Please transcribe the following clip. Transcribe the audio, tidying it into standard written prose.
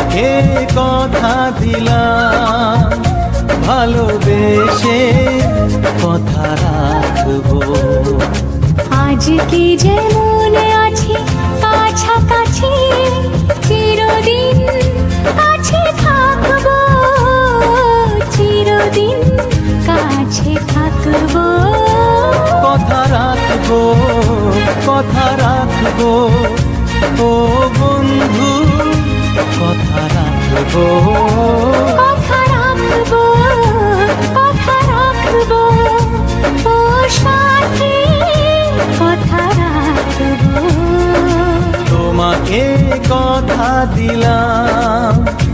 তোমাকে কথা দিলাম, ভালোবেসে কথা রাখবো। আজকে যেমন আছি কাছাকাছি, চিরদিন কাছে থাকবো, চিরদিন কাছে থাকবো। কথা রাখবো, কথা রাখবো, ও বন্ধু কথা রাখবো।